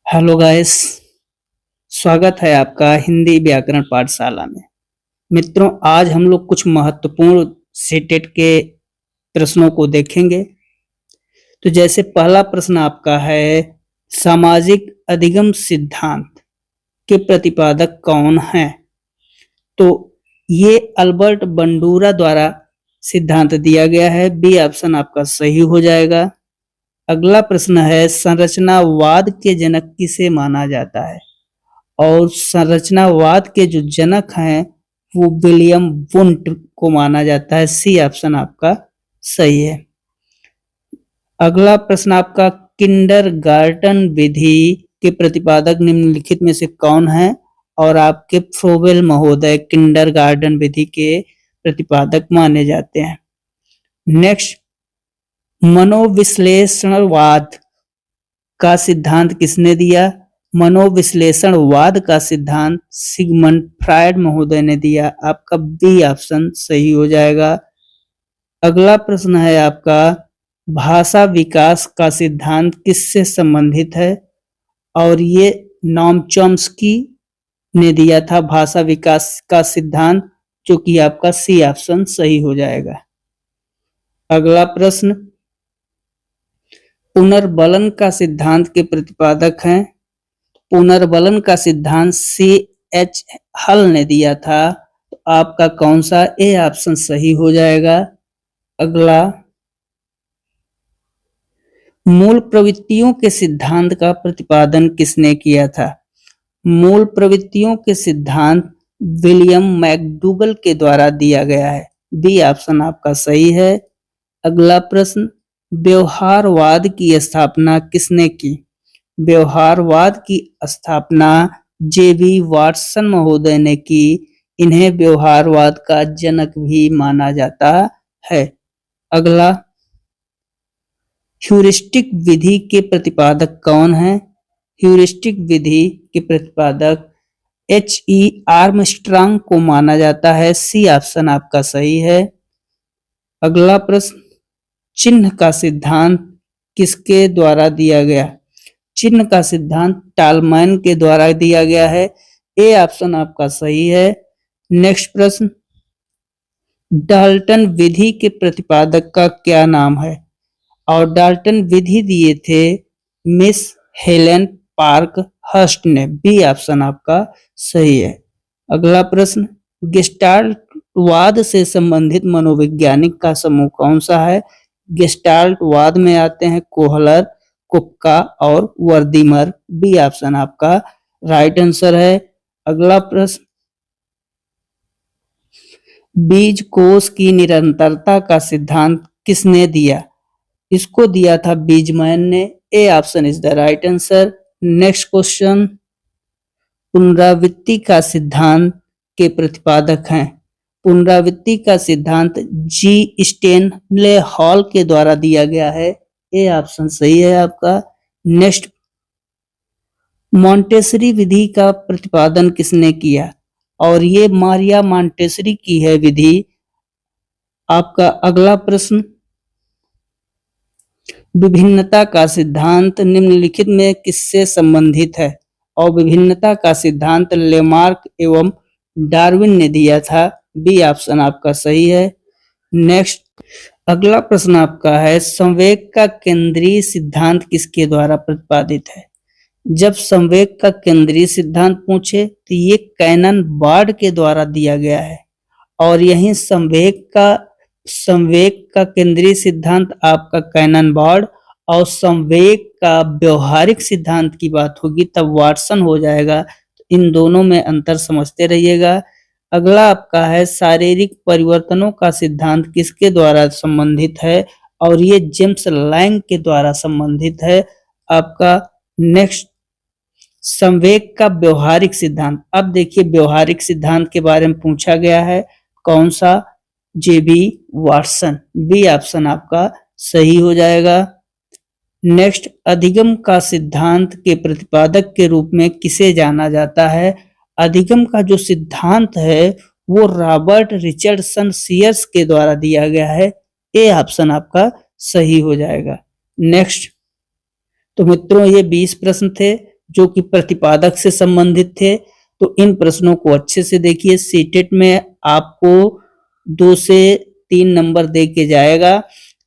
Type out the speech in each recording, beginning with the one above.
Hello guys, स्वागत है आपका हिंदी व्याकरण पाठशाला में। मित्रों, आज हम लोग कुछ महत्वपूर्ण सीटेट के प्रश्नों को देखेंगे। तो जैसे पहला प्रश्न आपका है, सामाजिक अधिगम सिद्धांत के प्रतिपादक कौन हैं? तो ये अल्बर्ट बंडूरा द्वारा सिद्धांत दिया गया है। बी ऑप्शन आपका सही हो जाएगा। अगला प्रश्न है, संरचनावाद के जनक किसे माना जाता है? और संरचनावाद के जो जनक हैं वो विलियम वुंट को माना जाता है। सी ऑप्शन आपका सही है। अगला प्रश्न आपका, किंडरगार्टन विधि के प्रतिपादक निम्नलिखित में से कौन है? और आपके फ्रोबेल महोदय किंडरगार्टन विधि के प्रतिपादक माने जाते हैं। नेक्स्ट, मनोविश्लेषणवाद का सिद्धांत किसने दिया? मनोविश्लेषणवाद का सिद्धांत सिगमंड फ्रायड महोदय ने दिया। आपका बी ऑप्शन सही हो जाएगा। अगला प्रश्न है आपका, भाषा विकास का सिद्धांत किससे संबंधित है? और ये नॉम चॉम्स्की ने दिया था भाषा विकास का सिद्धांत, जो कि आपका सी ऑप्शन सही हो जाएगा। अगला प्रश्न, पुनर्बलन का सिद्धांत के प्रतिपादक हैं? पुनर्बलन का सिद्धांत C.H. हल ने दिया था। तो आपका कौन सा ए ऑप्शन सही हो जाएगा। अगला, मूल प्रवृत्तियों के सिद्धांत का प्रतिपादन किसने किया था? मूल प्रवृत्तियों के सिद्धांत विलियम मैकडूगल के द्वारा दिया गया है। बी ऑप्शन आपका सही है। अगला प्रश्न, व्यवहारवाद की स्थापना किसने की? व्यवहारवाद की स्थापना जे.बी. वाटसन महोदय ने की। इन्हें व्यवहारवाद का जनक भी माना जाता है। अगला, ह्यूरिस्टिक विधि के प्रतिपादक कौन है? ह्यूरिस्टिक विधि के प्रतिपादक H.E. आर्मस्ट्रांग को माना जाता है। सी ऑप्शन आपका सही है। अगला प्रश्न, चिन्ह का सिद्धांत किसके द्वारा दिया गया? चिन्ह का सिद्धांत टालमैन के द्वारा दिया गया है। ए ऑप्शन आपका सही है। नेक्स्ट प्रश्न, डाल्टन विधि के प्रतिपादक का क्या नाम है? और डाल्टन विधि दिए थे मिस हेलेन पार्क हर्स्ट ने। बी ऑप्शन आपका सही है। अगला प्रश्न, गेस्टाल्टवाद से संबंधित मनोवैज्ञानिक का समूह कौन सा है? गेस्टाल्टवाद में आते हैं कोहलर, कुप्का और वर्दीमर। बी ऑप्शन आपका राइट आंसर है। अगला प्रश्न, बीज कोश की निरंतरता का सिद्धांत किसने दिया? इसको दिया था बीजमैन ने। A option is the right answer. Next question, पुनरावृत्ति का सिद्धांत के प्रतिपादक हैं? पुनरावृत्ति का सिद्धांत जी स्टेनले हॉल के द्वारा दिया गया है। ए ऑप्शन सही है आपका। नेक्स्ट, मॉन्टेसरी विधि का प्रतिपादन किसने किया? और ये मारिया मॉन्टेसरी की है विधि। आपका अगला प्रश्न, विभिन्नता का सिद्धांत निम्नलिखित में किससे संबंधित है? और विभिन्नता का सिद्धांत लेमार्क एवं डार्विन ने दिया था। बी ऑप्शन आपका सही है। नेक्स्ट, अगला प्रश्न आपका है, संवेग का केंद्रीय सिद्धांत किसके द्वारा प्रतिपादित है? जब संवेग का केंद्रीय सिद्धांत पूछे तो ये कैनन बार्ड के द्वारा दिया गया है। और यही संवेग का केंद्रीय सिद्धांत आपका कैनन बार्ड, और संवेग का व्यवहारिक सिद्धांत की बात होगी तब वाटसन हो जाएगा। तो इन दोनों में अंतर समझते रहिएगा। अगला आपका है, शारीरिक परिवर्तनों का सिद्धांत किसके द्वारा संबंधित है? और ये जेम्स लैंग के द्वारा संबंधित है। आपका नेक्स्ट, संवेग का व्यवहारिक सिद्धांत। अब देखिए, व्यवहारिक सिद्धांत के बारे में पूछा गया है। कौन सा? जे.बी. वाटसन। बी ऑप्शन आपका सही हो जाएगा। नेक्स्ट, अधिगम का सिद्धांत के प्रतिपादक के रूप में किसे जाना जाता है? अधिगम का जो सिद्धांत है वो रॉबर्ट रिचर्डसन सीयर्स के द्वारा दिया गया है। ए ऑप्शन आपका सही हो जाएगा। नेक्स्ट, तो मित्रों ये 20 प्रश्न थे जो कि प्रतिपादक से संबंधित थे। तो इन प्रश्नों को अच्छे से देखिए। सीटेट में आपको 2 से 3 नंबर दे के जाएगा,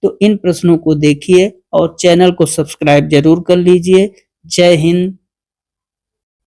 तो इन प्रश्नों को देखिए और चैनल को सब्सक्राइब जरूर कर लीजिए। जय हिंद,